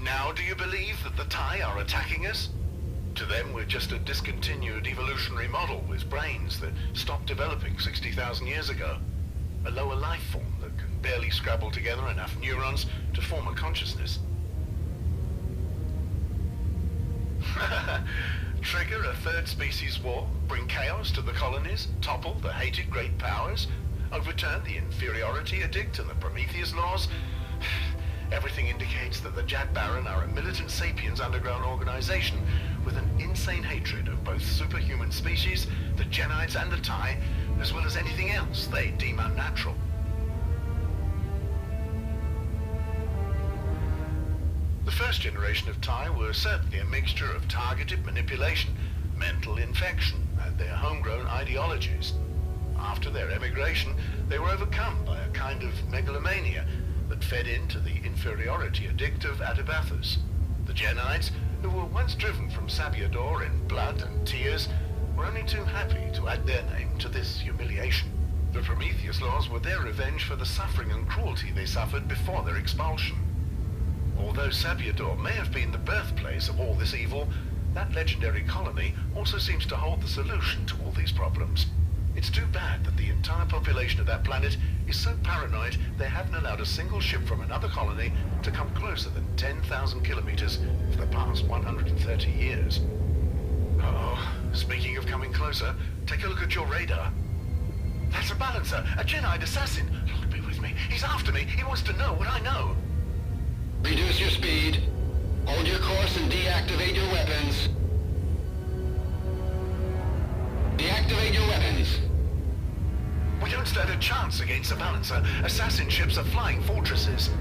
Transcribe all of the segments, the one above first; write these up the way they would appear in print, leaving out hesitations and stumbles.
Now do you believe that the TIE are attacking us? To them, we're just a discontinued evolutionary model with brains that stopped developing 60,000 years ago. A lower life form that can barely scrabble together enough neurons to form a consciousness. Trigger a third species war, bring chaos to the colonies, topple the hated great powers, overturn the inferiority edict and the Prometheus laws. Everything indicates that the Jad Baron are a militant sapiens underground organization with an insane hatred of both superhuman species, the Genites and the TIE, as well as anything else they deem unnatural. The first generation of TIE were certainly a mixture of targeted manipulation, mental infection, and their homegrown ideologies. After their emigration, they were overcome by a kind of megalomania that fed into the inferiority edict of Adabathus. The Genites, who were once driven from Sabiador in blood and tears, were only too happy to add their name to this humiliation. The Prometheus laws were their revenge for the suffering and cruelty they suffered before their expulsion. Although Sabiador may have been the birthplace of all this evil, that legendary colony also seems to hold the solution to all these problems. It's too bad that the entire population of that planet is so paranoid they haven't allowed a single ship from another colony to come closer than 10,000 kilometers for the past 130 years. Uh-oh. Speaking of coming closer, take a look at your radar. That's a balancer, a Genite assassin. Lord be with me. He's after me. He wants to know what I know. Reduce your speed. Hold your course and deactivate your weapons. Deactivate your weapons. We don't stand a chance against a balancer. Assassin ships are flying fortresses.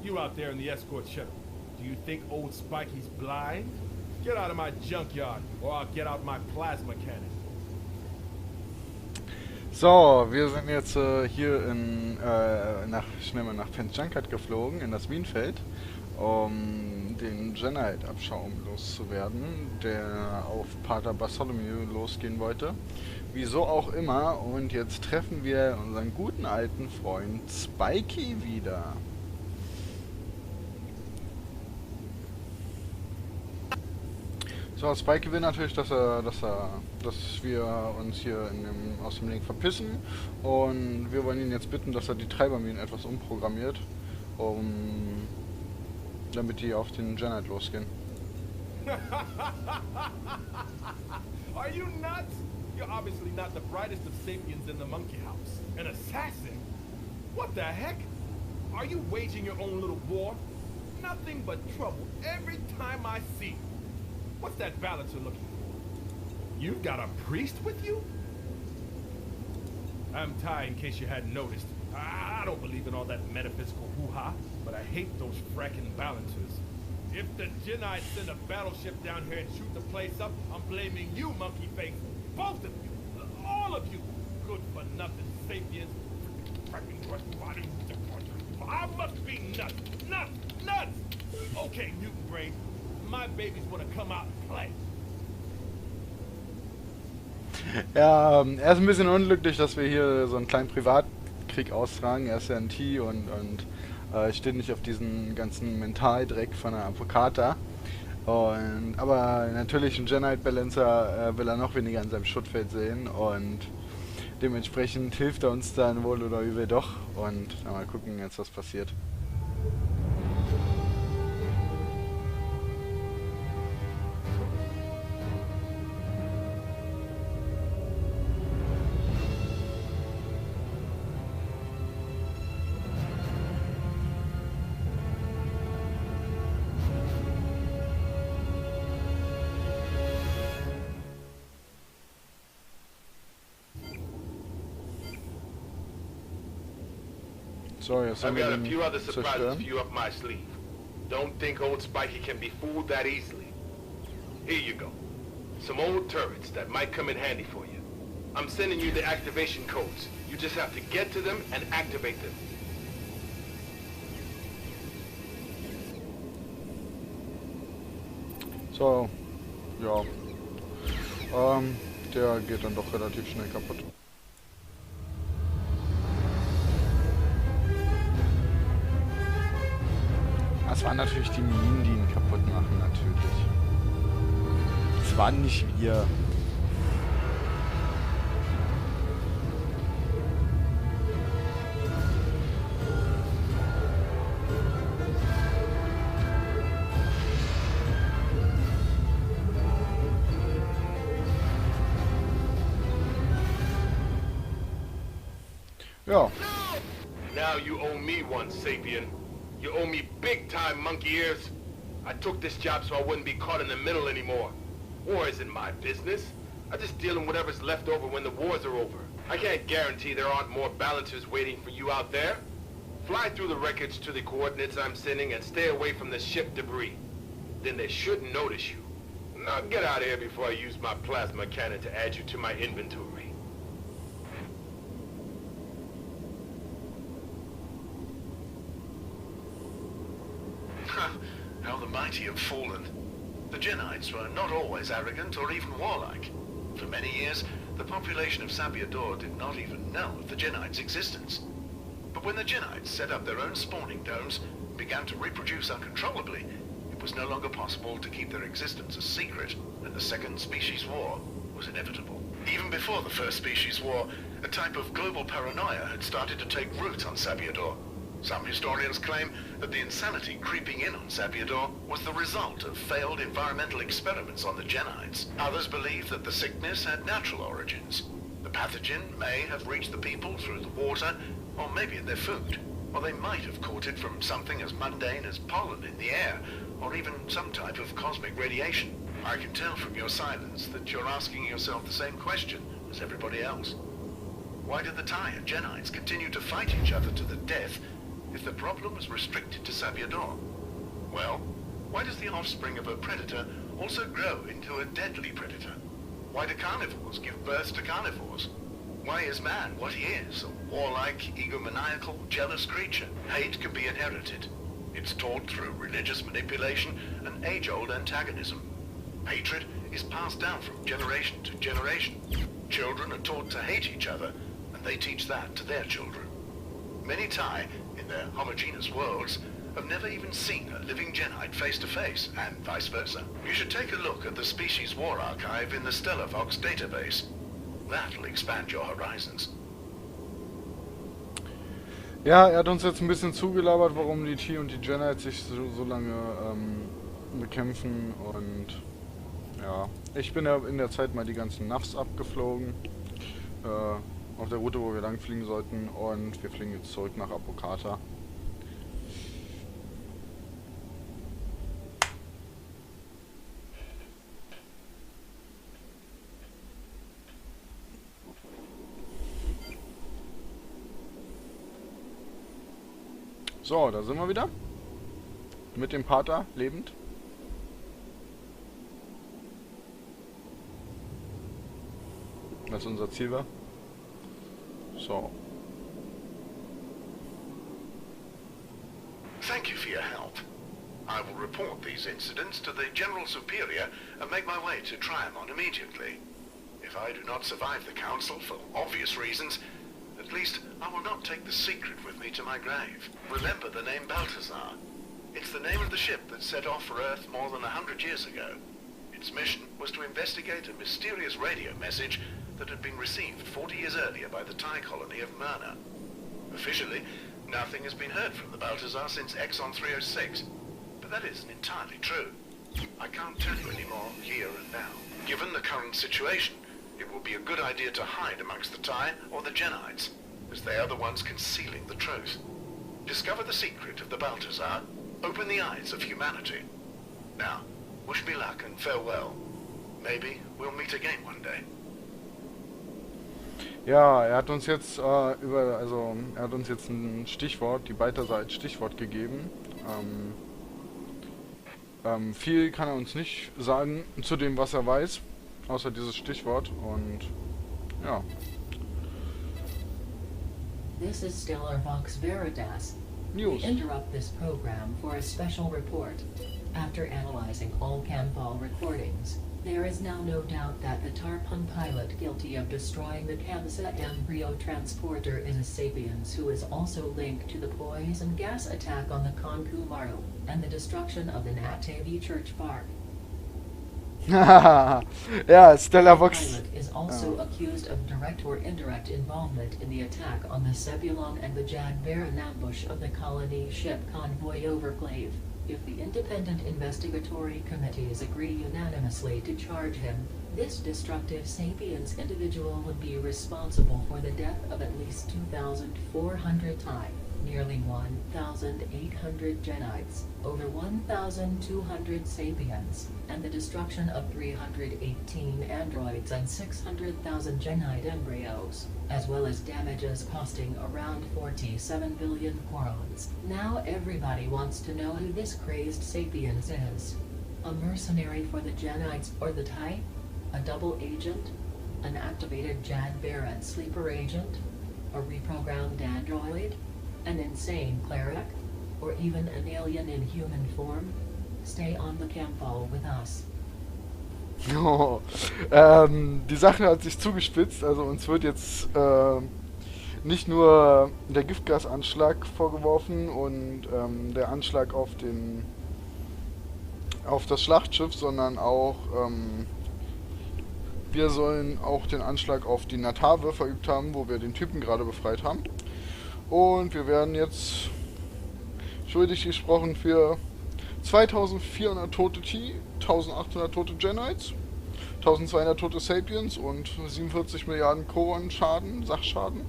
You out there in the escort shuttle, do you think old Spikey's blind? Get out of my junkyard, or I'll get out my plasma cannon. So, wir sind jetzt hier schnell mal nach Fens Junkyard geflogen, in das Minenfeld, um den Genite-Abschaum loszuwerden, der auf Pater Bartholomew losgehen wollte. Wieso auch immer, und jetzt treffen wir unseren guten alten Freund Spikey wieder. So, Spikey will natürlich, dass wir uns hier aus dem Link verpissen, und wir wollen ihn jetzt bitten, dass er die Treiberminen etwas umprogrammiert, damit die auf den Genite losgehen. Are you nuts? You're obviously not the brightest of sapiens in the monkey house. An assassin? What the heck? Are you waging your own little war? Nothing but trouble every time I see you. What's that balancer looking for? You've got a priest with you? I'm Ty, in case you hadn't noticed. I don't believe in all that metaphysical hoo-ha, but I hate those fracking balancers. If the Genites send a battleship down here and shoot the place up, I'm blaming you, monkey face. Both of you. All of you. Good for nothing sapiens. Fracking body. I must be nuts. Nuts! Okay, mutant brain. My babies want to come out and play. Ja, er ist ein bisschen unglücklich, dass wir hier so einen kleinen Privatkrieg austragen. Er ist ja ein T und steht nicht auf diesen ganzen Mentaldreck von der Avocata. Aber natürlich ein Genite Balancer will er noch weniger in seinem Schuttfeld sehen, und dementsprechend hilft er uns dann wohl oder übel doch, und mal gucken jetzt, was passiert. So, jetzt I've haben wir got a den few other surprises for zerstören. you up my sleeve. Don't think old Spiky can be fooled that easily. Here you go. Some old turrets that might come in handy for you. I'm sending you the activation codes. You just have to get to them and activate them. So, ja. Der geht dann doch relativ schnell kaputt. Das waren natürlich die Minen, die ihn kaputt machen, natürlich. Das waren nicht wir. Ja. Now you owe me one, Sapien. You owe me big time, monkey ears. I took this job so I wouldn't be caught in the middle anymore. War isn't my business. I just deal in whatever's left over when the wars are over. I can't guarantee there aren't more balancers waiting for you out there. Fly through the wreckage to the coordinates I'm sending and stay away from the ship debris. Then they shouldn't notice you. Now get out of here before I use my plasma cannon to add you to my inventory. How the mighty have fallen. The Genites were not always arrogant or even warlike. For many years, the population of Sabiador did not even know of the Genites' existence. But when the Genites set up their own spawning domes and began to reproduce uncontrollably, it was no longer possible to keep their existence a secret, and the Second Species War was inevitable. Even before the First Species War, a type of global paranoia had started to take root on Sabiador. Some historians claim that the insanity creeping in on Sabiador was the result of failed environmental experiments on the Genites. Others believe that the sickness had natural origins. The pathogen may have reached the people through the water, or maybe in their food. Or they might have caught it from something as mundane as pollen in the air, or even some type of cosmic radiation. I can tell from your silence that you're asking yourself the same question as everybody else. Why did the Thai and Genites continue to fight each other to the death if the problem was restricted to Sabiador? Well, why does the offspring of a predator also grow into a deadly predator? Why do carnivores give birth to carnivores? Why is man what he is, a warlike, egomaniacal, jealous creature? Hate can be inherited. It's taught through religious manipulation and age-old antagonism. Hatred is passed down from generation to generation. Children are taught to hate each other, and they teach that to their children. Many Thai, in their homogeneous worlds, have never even seen a living Genite face to face, and vice versa. You should take a look at the Species War Archive in the Stellavox database. That'll expand your horizons. Ja, er hat uns jetzt ein bisschen zugelabert, warum die T und die Genites sich so lange bekämpfen, und ja, ich bin ja in der Zeit mal die ganzen Navs abgeflogen, auf der Route, wo wir lang fliegen sollten, und wir fliegen jetzt zurück nach Apokata. So, da sind wir wieder. Mit dem Pater, lebend. Was unser Ziel war. So. Thank you for your help. I will report these incidents to the General Superior and make my way to Triamon immediately. If I do not survive the Council for obvious reasons, at least I will not take the secret with me to my grave. Remember the name Balthazar. It's the name of the ship that set off for Earth more than 100 years ago. Its mission was to investigate a mysterious radio message that had been received 40 years earlier by the Thai colony of Myrna. Officially, nothing has been heard from the Balthazar since Exxon 306, but that isn't entirely true. I can't tell you any more here and now. Given the current situation, it will be a good idea to hide amongst the Thai or the Genites, as they are the ones concealing the truth. Discover the secret of the Balthazar, open the eyes of humanity. Now, wish me luck and farewell. Maybe we'll meet again one day. Ja, er hat uns jetzt er hat uns jetzt ein Stichwort, die Biter als Stichwort gegeben. Viel kann er uns nicht sagen zu dem, was er weiß, außer dieses Stichwort und ja. This is Stellar Vox Veritas. News. We interrupt this program for a special report. After analyzing all Campbell recordings, there is now no doubt that the Tarpon pilot guilty of destroying the Kamsa embryo transporter is a Sapiens who is also linked to the poison gas attack on the Konkumaru and the destruction of the Natavi Church Park. Ja, Stellar The Vox. pilot is also accused of direct or indirect involvement in the attack on the Sebulon and the Jadbaran ambush of the colony ship convoy Overclave. If the independent investigatory committees agree unanimously to charge him, this destructive Sapiens individual would be responsible for the death of at least 2,400 TIE, nearly 1,800 Jedites, over 1,200 Sapiens, and the destruction of 318 androids and 600,000 Genite embryos, as well as damages costing around 47 billion Quarons. Now everybody wants to know who this crazed Sapiens is. A mercenary for the Genites or the TIE? A double agent? An activated Jadbaran sleeper agent? A reprogrammed android? An insane cleric? Or even an alien in human form? Stay on the Campbell with us. Oh, die Sache hat sich zugespitzt, also uns wird jetzt nicht nur der Giftgasanschlag vorgeworfen und der Anschlag auf das Schlachtschiff, sondern auch wir sollen auch den Anschlag auf die Natave verübt haben, wo wir den Typen gerade befreit haben. Und wir werden jetzt schuldig gesprochen für 2400 tote T, 1800 tote Genites, 1200 tote Sapiens und 47 Milliarden Koron Schaden, Sachschaden.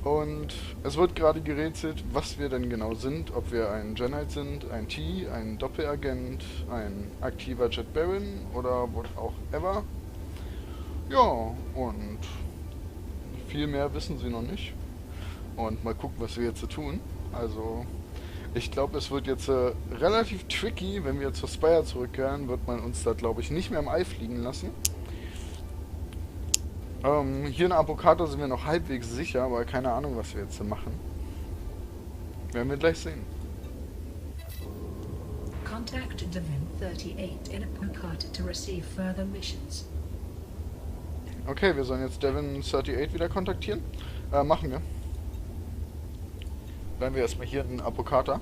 Und es wird gerade gerätselt, was wir denn genau sind, ob wir ein Genite sind, ein T, ein Doppelagent, ein aktiver Jet Baron oder what auch ever. Ja, und viel mehr wissen sie noch nicht. Und mal gucken, was wir jetzt tun. Also, ich glaube, es wird jetzt relativ tricky, wenn wir zur Spire zurückkehren, wird man uns da, glaube ich, nicht mehr im All fliegen lassen. Hier in Apokata sind wir noch halbwegs sicher, aber keine Ahnung, was wir jetzt machen. Werden wir gleich sehen. Contact Devin 38 in Apokata to receive further missions. Okay, wir sollen jetzt Devin 38 wieder kontaktieren. Machen wir. Bleiben wir erstmal hier in Apokata.